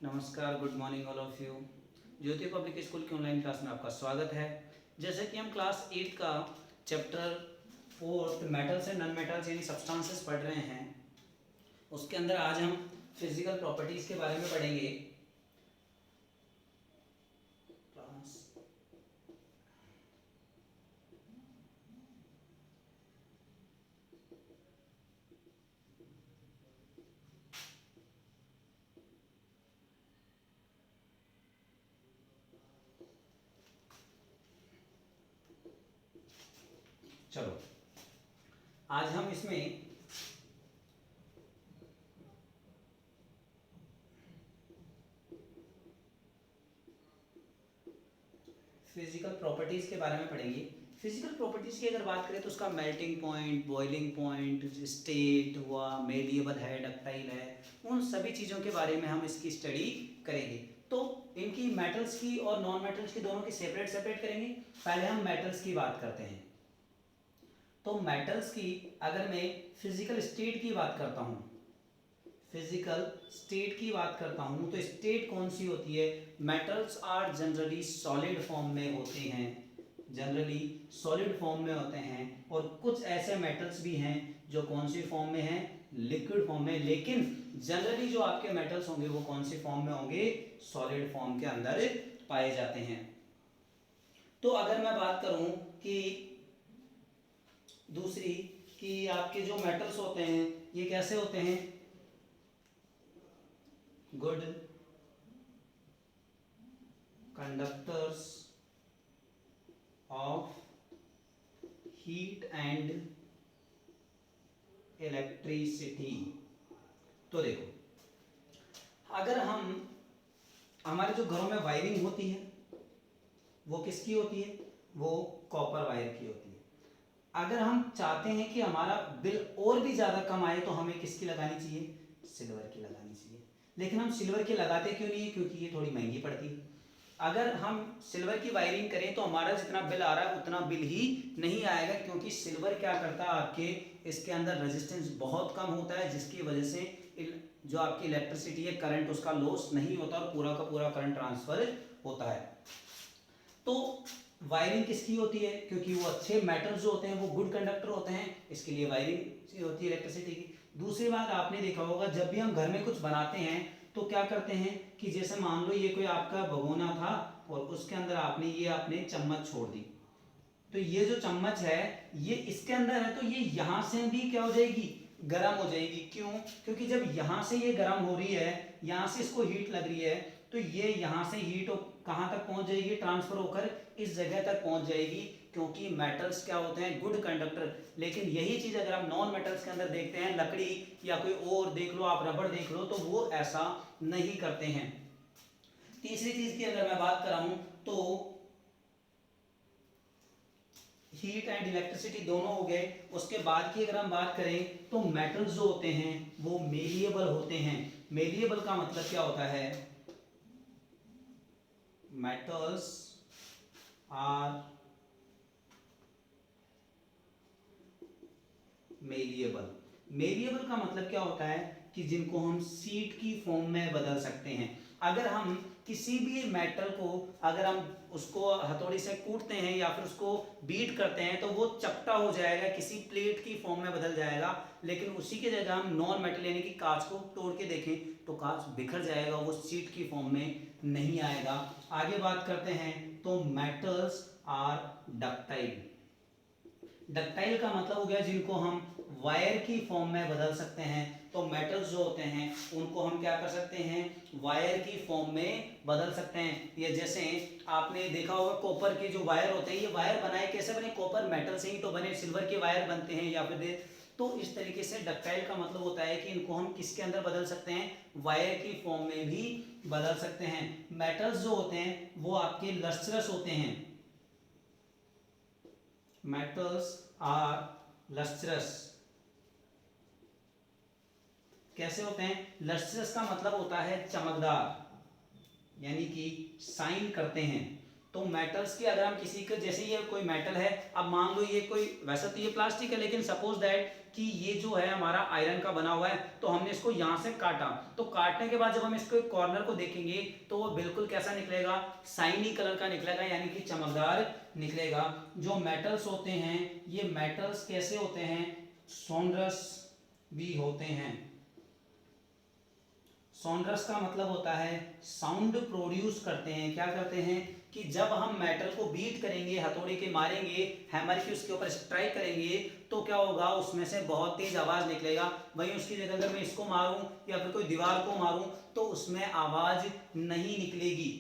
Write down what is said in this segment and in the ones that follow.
नमस्कार, good morning all of you. Jyoti public school की online class में आपका स्वागत है। जैसे कि हम क्लास 8 का chapter 4 metals and non metals यानी सब्सटेंसेस पढ़ रहे हैं, उसके अंदर आज हम फिजिकल प्रॉपर्टीज़ के बारे में पढ़ेंगे। चलो, आज हम इसमें फिजिकल प्रॉपर्टीज़ के बारे में पढ़ेंगे। फिजिकल प्रॉपर्टीज़ की अगर बात करें तो उसका melting point, boiling point, state हुआ, मेलिएबल है, डक्टाइल है, उन सभी चीज़ों के बारे में हम इसकी स्टडी करेंगे। तो इनकी मेटल्स की और नॉन मेटल्स की दोनों की सेपरेट सेपरेट करेंगे। पहले हम मेटल्स की बात करते हैं। तो मेटल्स की अगर मैं फिजिकल स्टेट की बात करता हूँ, फिजिकल स्टेट की बात करता हूँ तो स्टेट कौन सी होती है? Metals are generally solid form में होते हैं, जनरली सॉलिड फॉर्म में होते हैं। और कुछ ऐसे मेटल्स भी हैं जो कौन सी फॉर्म में हैं? लिक्विड फॉर्म में। लेकिन जनरली जो आपके मेटल्स होंगे वो कौन सी फॉर्म में होंगे? सॉलिड फॉर्म के अंदर पाए जाते हैं। तो अगर मैं बात करूं कि दूसरी कि आपके जो मेटल्स होते हैं ये कैसे होते हैं? Good conductors of heat and electricity. तो देखो, अगर हम हमारे जो घरों में वायरिंग होती है वो किसकी होती है? वो कॉपर वायर की होती है। अगर हम चाहते हैं कि हमारा बिल और भी ज़्यादा कम आए तो हमें किसकी लगानी चाहिए? सिल्वर की लगानी चाहिए। लेकिन हम सिल्वर की लगाते क्यों नहीं है? क्योंकि ये थोड़ी महंगी पड़ती है। अगर हम सिल्वर की वायरिंग करें तो हमारा जितना बिल आ रहा है उतना बिल ही नहीं आएगा, क्योंकि सिल्वर क्या करता है, आपके इसके अंदर रेजिस्टेंस बहुत कम होता है, जिसकी वजह से जो आपकी इलेक्ट्रिसिटी है, करंट उसका लॉस नहीं होता और पूरा का पूरा करंट ट्रांसफर होता है। तो वायरिंग किसकी होती है? क्योंकि वो अच्छे मेटल्स जो होते हैं वो गुड कंडक्टर होते हैं, इसके लिए वायरिंग होती है इलेक्ट्रिसिटी की। दूसरी बात आपने देखा होगा, जब भी हम घर में कुछ बनाते हैं तो क्या करते हैं कि जैसे मान लो ये कोई आपका भगोना था और उसके अंदर आपने चम्मच छोड़ दी, तो ये जो चम्मच है ये इसके अंदर है तो ये यहां से भी क्या हो जाएगी? गर्म हो जाएगी। क्यों? क्योंकि जब यहां से ये गर्म हो रही है, यहां से इसको हीट लग रही है, तो ये यहां से हीट कहां तक पहुंच जाएगी? ट्रांसफर होकर इस जगह तक पहुंच जाएगी। क्योंकि मेटल्स क्या होते हैं? Good conductor. लेकिन यही चीज अगर आप नॉन मेटल्स के अंदर देखते हैं, लकड़ी या कोई और देख लो, आप रबड़ देख लो, तो वो ऐसा नहीं करते हैं। तीसरी चीज की अगर मैं बात कर रहा हूं तो हीट एंड इलेक्ट्रिसिटी दोनों हो गए। उसके बाद की अगर हम बात करें तो मेटल्स जो होते हैं वो मेलिएबल होते हैं। मेलिएबल का मतलब क्या होता है? Metals are malleable. मेलिएबल का मतलब क्या होता है कि जिनको हम सीट की फॉर्म में बदल सकते हैं। अगर हम किसी भी मेटल को अगर हम उसको हथौड़ी से कूटते हैं या फिर उसको बीट करते हैं तो वो चपटा हो जाएगा, किसी प्लेट की फॉर्म में बदल जाएगा। लेकिन उसी की जगह हम नॉन मेटल यानी कि कांच को तोड़ के देखें तो कांच बिखर जाएगा, वो सीट की फॉर्म में नहीं आएगा। आगे बात करते हैं तो मेटल्स आर डक्टाइल। डक्टाइल का मतलब हो गया जिनको हम वायर की फॉर्म में बदल सकते हैं। तो मेटल्स जो होते हैं उनको हम क्या कर सकते हैं? वायर की फॉर्म में बदल सकते हैं। ये जैसे आपने देखा होगा कॉपर के जो वायर होते हैं, ये वायर बनाए कैसे बने? कॉपर मेटल से ही तो बने। सिल्वर के वायर बनते हैं या फिर तो इस तरीके से डक्टाइल का मतलब होता है कि इनको हम किसके अंदर बदल सकते हैं? वायर की फॉर्म में भी बदल सकते हैं। मेटल्स जो होते हैं वो आपके लस्ट्रस होते हैं। Metals are lustrous. कैसे होते हैं? लस्ट्रस का मतलब होता है चमकदार, यानी कि शाइन करते हैं। तो मेटल्स की अगर हम किसी के जैसे ये कोई मेटल है, अब मान लो ये कोई, वैसे तो ये प्लास्टिक है लेकिन सपोज दैट कि ये जो है हमारा आयरन का बना हुआ है, तो हमने इसको यहाँ से काटा, तो काटने के बाद जब हम इसको कॉर्नर को देखेंगे तो वो बिल्कुल कैसा निकलेगा, शाइनी कलर का निकलेगा, यानी कि चमकदार निकलेगा। जो मेटल्स होते हैं ये मेटल्स कैसे होते हैं, सोनरस भी होते हैं। सोनरस का मतलब होता है साउंड प्रोड्यूस करते हैं। क्या करते हैं कि जब हम मेटल को बीट करेंगे, हथौड़े के मारेंगे, हैमर की उसके ऊपर स्ट्राइक करेंगे, तो क्या होगा, उसमें से बहुत तेज आवाज निकलेगा। वहीं उसकी जगह अगर मैं इसको मारूं या फिर कोई दीवार को मारूं तो उसमें आवाज नहीं निकलेगी।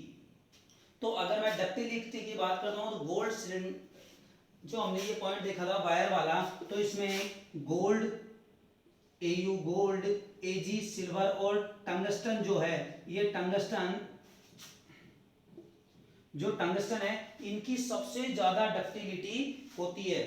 तो अगर मैं डक्टिलिटी की बात करता हूं तो गोल्ड, जो हमने ये पॉइंट देखा था वायर वाला, तो इसमें gold, AU gold, AG silver और टंगस्टन जो है, ये टंगस्टन, जो टंगस्टन है इनकी सबसे ज्यादा डक्टिलिटी होती है।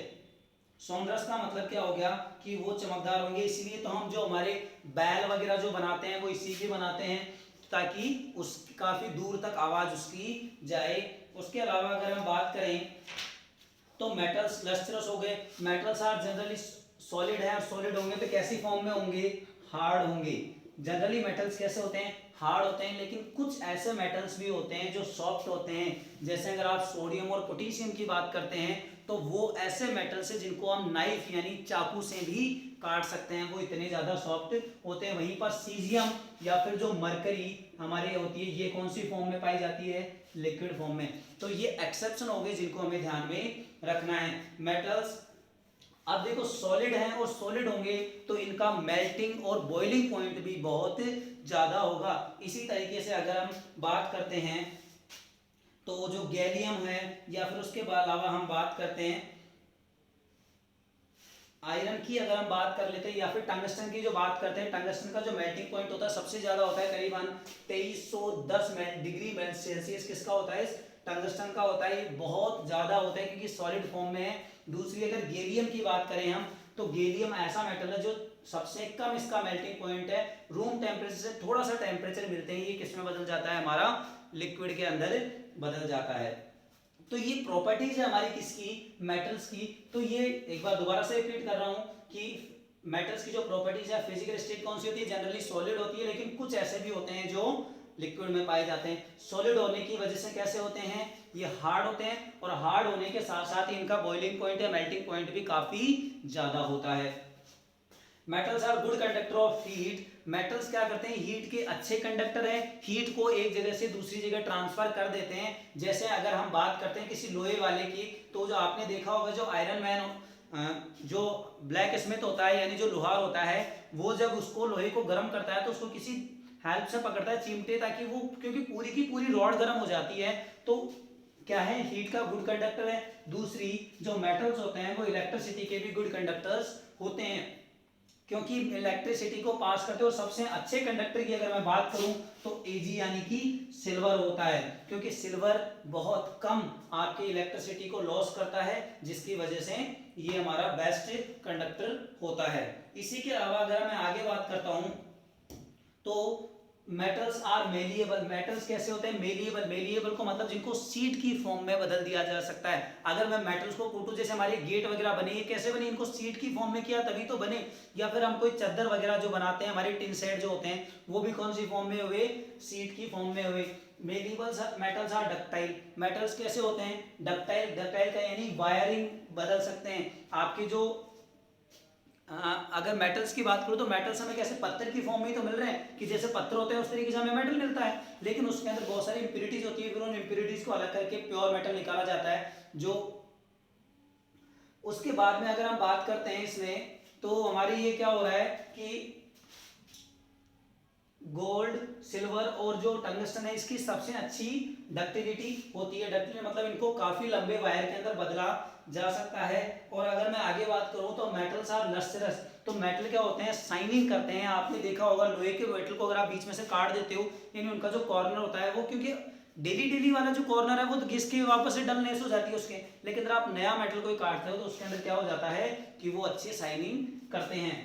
सोनरस का मतलब क्या हो गया कि वो चमकदार होंगे, इसीलिए तो हम जो हमारे बैल वगैरह जो बनाते हैं वो इसी के बनाते हैं ताकि उस काफी दूर तक आवाज उसकी जाए। उसके अलावा अगर हम बात करें तो मेटल्स लस्ट्रस हो गए। मेटल्स आर जनरली सॉलिड है, और सॉलिड होंगे तो कैसी फॉर्म में होंगे, हार्ड होंगे। जनरली मेटल्स कैसे होते हैं, हार्ड होते हैं, लेकिन कुछ ऐसे मेटल्स भी होते हैं जो सॉफ्ट होते हैं। जैसे अगर आप सोडियम और पोटेशियम की बात करते हैं तो वो ऐसे मेटल्स हैं जिनको हम नाइफ यानी चाकू से भी काट सकते हैं, वो इतने ज्यादा सॉफ्ट होते हैं। वहीं पर सीजियम या फिर जो मरकरी हमारे होती है, ये कौन सी फॉर्म में पाई जाती है, लिक्विड फॉर्म में। तो ये एक्सेप्शन हो गए जिनको हमें ध्यान में रखना है। मेटल्स अब देखो सॉलिड हैं और सॉलिड होंगे तो इनका मेल्टिंग और बॉइलिंग पॉइंट भी बहुत ज्यादा होगा। इसी तरीके से अगर हम बात करते हैं तो जो गैलियम है, या फिर उसके अलावा हम बात करते हैं आयरन की, अगर हम बात कर लेते हैं, या फिर टंगस्टन की जो बात करते हैं, टंगस्टन का जो मेल्टिंग पॉइंट होता है सबसे ज्यादा होता है, करीबन 2310 डिग्री सेल्सियस किसका होता है, टंगस्टन का होता है। ये बहुत ज्यादा होता है क्योंकि सॉलिड फॉर्म में है। दूसरी अगर गैलियम की बात करें हम, तो गैलियम ऐसा मेटल है जो सबसे कम इसका मेल्टिंग पॉइंट है, रूम टेम्परेचर से थोड़ा सा टेम्परेचर मिलते हैं, ये किसमें बदल जाता है, हमारा लिक्विड के अंदर बदल जाता है। तो ये प्रॉपर्टीज है हमारी किसकी, मेटल्स की। तो ये एक बार दोबारा से रिपीट कर रहा हूं कि मेटल्स की जो प्रॉपर्टीज है, फिजिकल स्टेट कौन सी होती है, जनरली सॉलिड होती है, लेकिन कुछ ऐसे भी होते हैं जो लिक्विड में पाए जाते हैं। सॉलिड होने की वजह से कैसे होते हैं, ये हार्ड होते हैं, और हार्ड होने के साथ साथ इनका बॉइलिंग पॉइंट या मेल्टिंग पॉइंट भी काफी ज्यादा होता है। Metals are good conductor of heat. Metals क्या करते हैं, हीट के अच्छे कंडक्टर हैं, हीट को एक जगह से दूसरी जगह ट्रांसफर कर देते हैं। जैसे अगर हम बात करते हैं किसी लोहे वाले की, तो जो आपने देखा होगा जो आयरन मैन जो ब्लैक स्मिथ होता है यानी जो लोहार होता है, वो जब उसको लोहे को गर्म करता है तो उसको किसी हेल्प से पकड़ता है, चिमटे, ताकि वो, क्योंकि पूरी की पूरी रॉड गर्म हो जाती है, तो क्या है, हीट का गुड कंडक्टर है। दूसरी जो मेटल्स होते हैं वो इलेक्ट्रिसिटी के भी गुड कंडक्टर्स होते हैं, क्योंकि इलेक्ट्रिसिटी को पास करते हैं। और सबसे अच्छे कंडक्टर की अगर मैं बात करूं तो Ag यानी कि सिल्वर होता है, क्योंकि सिल्वर बहुत कम आपके इलेक्ट्रिसिटी को लॉस करता है, जिसकी वजह से ये हमारा बेस्ट कंडक्टर होता है। इसी के अलावा अगर मैं आगे बात करता हूं तो मेटल्स आर मेलिएबल। मेटल्स कैसे होते हैं, मेलिएबल। मेलिएबल को मतलब जिनको सीट की फॉर्म में बदल दिया जा सकता है। अगर मैं मेटल्स को कूटूं, जैसे हमारे गेट वगैरह बने, ये कैसे बने, इनको सीट की फॉर्म में किया तभी तो बने। या फिर हम कोई चादर वगैरह जो बनाते हैं, हमारे टिन सेट जो होते हैं, वो भी कौन सी फॉर्म में हुए, सीट की फॉर्म में हुए। Malleable metals are ductile. Metals कैसे होते हैं, डक्टाइल। डक्टाइल का यानी वायरिंग बदल सकते हैं आपके जो अगर मेटल्स की बात करूं तो मेटल्स हमें कैसे पत्थर की फॉर्म में ही तो मिल रहे हैं, कि जैसे पत्थर होते हैं उस तरीके से हमें मेटल मिलता है, लेकिन उसके अंदर बहुत सारी इंप्योरिटीज होती है, फिर उन इंप्योरिटीज को अलग करके प्योर मेटल निकाला जाता है। जो उसके बाद में अगर हम बात करते हैं इसमें, तो हमारी ये क्या हो रहा है कि गोल्ड, सिल्वर और जो टंगस्टन है, इसकी सबसे अच्छी डक्टिलिटी होती है। डक्टिलिटी मतलब इनको काफी लंबे वायर के अंदर बदला जा सकता है। और अगर मैं आगे बात करूं तो मेटल्स आर लस्ट्रस। तो मेटल क्या होते हैं, शाइनिंग करते हैं। आपने देखा होगा लोहे के मेटल को अगर आप बीच में से काट देते हो, यानी उनका जो कॉर्नर होता है वो, क्योंकि डेली वाला जो कॉर्नर है वो तो घिस के वापस से डलनेस हो जाती है उसके, लेकिन अगर आप नया मेटल कोई काटते हो तो उसके अंदर क्या हो जाता है कि वो अच्छी शाइनिंग करते हैं।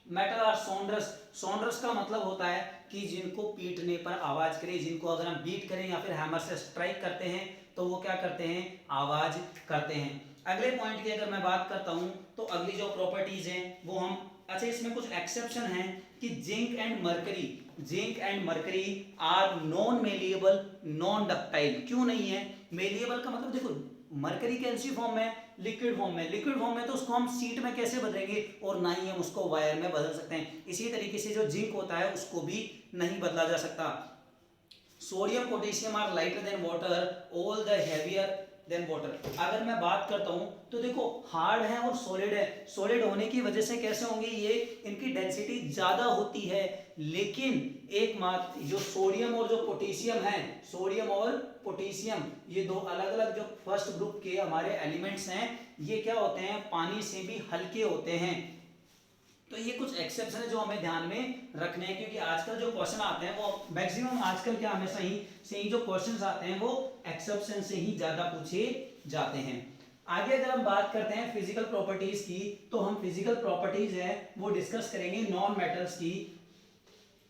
Metal are sonorous. सोनरस का मतलब होता है कि जिनको पीटने पर आवाज करे, जिनको अगर हम बीट करें या फिर हैमर से स्ट्राइक करते हैं तो वो क्या करते हैं, आवाज करते हैं। अगले पॉइंट की अगर मैं बात करता हूं तो अगली जो प्रॉपर्टीज हैं वो हम, अच्छा इसमें कुछ एक्सेप्शन है कि zinc and mercury are non malleable non ductile. क्यों नहीं है? मेलिएबल का मतलब देखो, मरकरी कैल्सी फॉर्म में, लिक्विड फॉर्म में तो उसको हम सीट में कैसे बदलेंगे, और ना ही हम उसको वायर में बदल सकते हैं। इसी तरीके से जो जिंक होता है उसको भी नहीं बदला जा सकता। Sodium potassium are lighter than water, all the heavier than water. अगर मैं बात करता हूं तो देखो हार्ड है और सॉलिड है, सॉलिड होने की वजह से कैसे होंगे ये, इनकी डेंसिटी ज्यादा होती है, लेकिन एक मात्र जो सोडियम और जो पोटेशियम है, सोडियम और पोटेशियम ये दो अलग अलग जो फर्स्ट ग्रुप के हमारे एलिमेंट्स हैं, ये क्या होते हैं, पानी से भी हल्के होते हैं। तो ये कुछ एक्सेप्शन है जो हमें ध्यान में रखने हैं, क्योंकि आजकल जो क्वेश्चन आते हैं वो मैक्सिमम आजकल क्या हमेशा ही से ही जो क्वेश्चंस आते हैं वो एक्सेप्शन से ही ज्यादा पूछे जाते हैं। आगे अगर हम बात करते हैं फिजिकल प्रॉपर्टीज की, तो हम फिजिकल प्रॉपर्टीज है वो डिस्कस करेंगे नॉन मेटल्स की।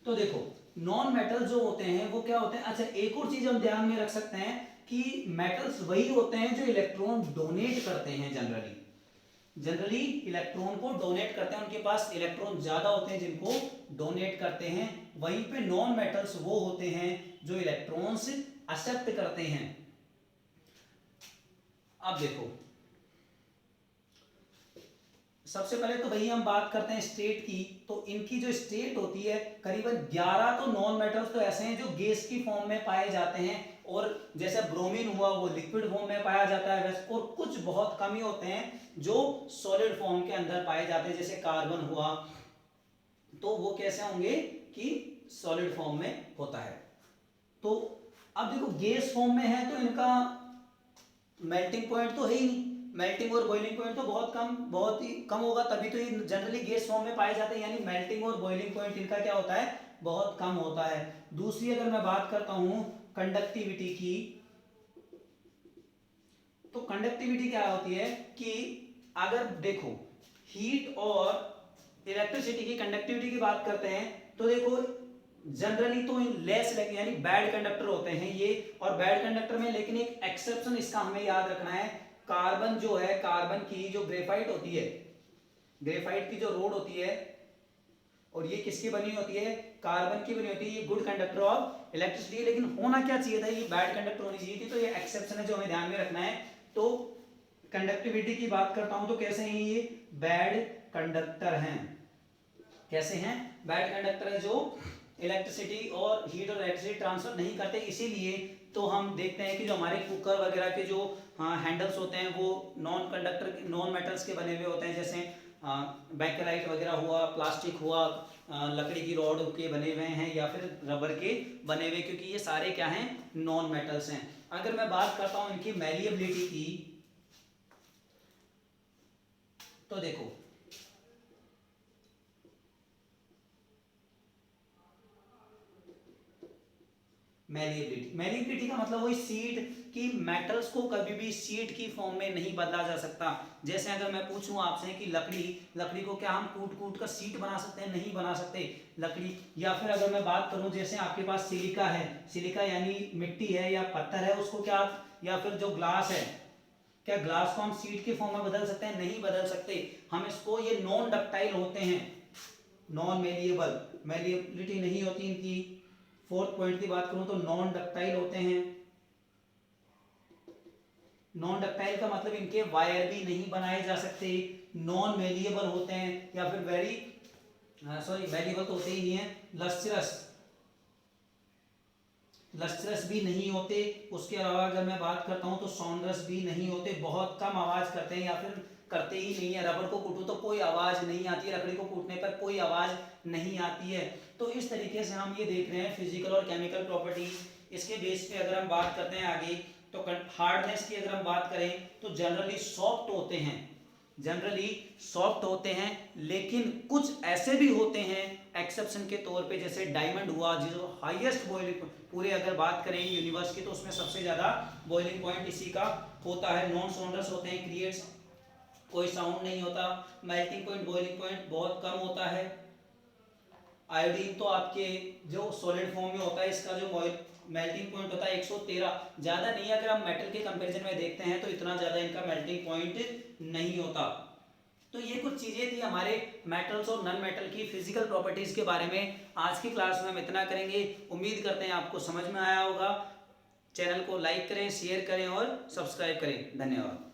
तो देखो नॉन मेटल्स जो होते हैं वो क्या होते हैं, अच्छा एक और चीज हम ध्यान में रख सकते हैं कि मेटल्स वही होते हैं जो इलेक्ट्रॉन डोनेट करते हैं, जनरली इलेक्ट्रॉन को डोनेट करते हैं, उनके पास इलेक्ट्रॉन ज्यादा होते हैं जिनको डोनेट करते हैं। वहीं पे नॉन मेटल्स वो होते हैं जो इलेक्ट्रॉन्स एक्सेप्ट करते हैं। अब देखो सबसे पहले तो वही हम बात करते हैं स्टेट की, तो इनकी जो स्टेट होती है करीबन 11 तो नॉन मेटल्स तो ऐसे हैं जो गैस की फॉर्म में पाए जाते हैं, और जैसे ब्रोमीन हुआ वो लिक्विड फॉर्म में पाया जाता है वैसे, और कुछ बहुत कम ही होते हैं जो सॉलिड फॉर्म के अंदर पाए जाते हैं, जैसे कार्बन हुआ तो वो कैसे होंगे कि सॉलिड फॉर्म में होता है। तो अब देखो गैस फॉर्म में है तो इनका मेल्टिंग पॉइंट तो है ही नहीं, मेल्टिंग और बॉइलिंग पॉइंट तो बहुत ही कम होगा, तभी तो ये जनरली गैस फॉर्म में पाए जाते हैं, यानी मेल्टिंग और बॉइलिंग पॉइंट इनका क्या होता है, बहुत कम होता है। दूसरी अगर मैं बात करता हूं कंडक्टिविटी की, तो कंडक्टिविटी क्या होती है कि अगर देखो हीट और इलेक्ट्रिसिटी की कंडक्टिविटी की बात करते हैं तो देखो जनरली तो लेस यानी बैड कंडक्टर होते हैं ये, और बैड कंडक्टर में लेकिन एक एक्सेप्शन इसका हमें याद रखना है, कार्बन जो है, कार्बन की जो ग्रेफाइट होती है, ग्रेफाइट की जो रोड होती है, और ये किसकी बनी होती है, कार्बन की बनी होती है, ये गुड कंडक्टर ऑफ इलेक्ट्रिसिटी, लेकिन होना क्या चाहिए था, ये बैड कंडक्टर होनी चाहिए थी, तो ये एक्सेप्शन है जो हमें ध्यान में रखना है। तो कंडक्टिविटी की बात करता हूं तो कैसे हैं ये बैड कंडक्टर हैं, कैसे हैं, बैड कंडक्टर है जो इलेक्ट्रिसिटी और हीट और इलेक्ट्रिसिटी ट्रांसफर नहीं करते। इसीलिए तो हम देखते हैं कि जो हमारे कुकर वगैरह के जो हैंडल्स होते हैं वो नॉन कंडक्टर नॉन मेटल्स के बने हुए होते हैं, जैसे बैकेलाइट वगैरह हुआ, प्लास्टिक हुआ, लकड़ी की रॉड के बने हुए हैं या फिर रबर के बने हुए, क्योंकि ये सारे क्या हैं, नॉन मेटल्स हैं। अगर मैं बात करता हूं इनकी मैलिएबिलिटी की, तो देखो मैलिएबिलिटी का मतलब वही सीड कि मेटल्स को कभी भी सीड की फॉर्म में नहीं बदला जा सकता। जैसे अगर मैं पूछूं आपसे कि लकड़ी को क्या हम कूट कूट कर सीट बना सकते हैं, नहीं बना सकते लकड़ी। या फिर अगर मैं बात करूं जैसे आपके पास सिलिका है, सिलिका यानी मिट्टी है या पत्थर है, उसको क्या, या फिर जो ग्लास है, क्या ग्लास को हम सीट के फॉर्म में बदल सकते हैं, नहीं बदल सकते। हम इसको, ये नॉन डक्टाइल होते हैं, नॉन मेलिएबल, मेलिएबिलिटी नहीं होती इनकी। फोर्थ पॉइंट की बात करूं तो नॉन डक्टाइल होते हैं। नॉन डक्टाइल का मतलब इनके वायर भी नहीं बनाए जा सकते, नॉन मेलिएबल होते हैं, या फिर मेलिएबल तो होते ही नहीं है, लस्ट्रस भी नहीं होते। उसके अलावा अगर मैं बात करता हूं तो सॉन्डरस भी नहीं होते, बहुत कम आवाज करते हैं या फिर करते ही नहीं है। रबर को कूटो तो कोई आवाज नहीं आती है, लकड़ी को कूटने पर कोई आवाज नहीं आती है। तो इस तरीके से हम ये देख रहे हैं फिजिकल और केमिकल प्रॉपर्टी। इसके बेस पे अगर हम बात करते हैं आगे, तो हार्डनेस की अगर हम बात करें तो जनरली सॉफ्ट होते हैं, लेकिन कुछ ऐसे भी होते हैं एक्सेप्शन के तौर पे, जैसे डायमंड हुआ, जो हाईएस्ट बॉइलिंग पूरे अगर बात करें यूनिवर्स की तो उसमें सबसे ज्यादा बॉइलिंग पॉइंट इसी का होता है। नॉन साउंडर्स होते हैं, क्रिएट्स कोई साउंड नहीं होता, मेल्टिंग पॉइंट बॉइलिंग पॉइंट बहुत कम होता है। आयोडीन तो आपके जो सॉलिड फॉर्म में होता है, इसका जो मेल्टिंग पॉइंट होता है 113, ज़्यादा नहीं है। अगर हम मेटल के कंपैरिजन में देखते हैं तो इतना ज़्यादा इनका मेल्टिंग पॉइंट नहीं होता। तो ये कुछ चीज़ें थी हमारे मेटल्स और नॉन मेटल की फिजिकल प्रॉपर्टीज़ के बारे में। आज की क्लास में हम इतना करेंगे। उम्मीद करते हैं आपको समझ में आया होगा। चैनल को लाइक करें, शेयर करें और सब्सक्राइब करें। धन्यवाद।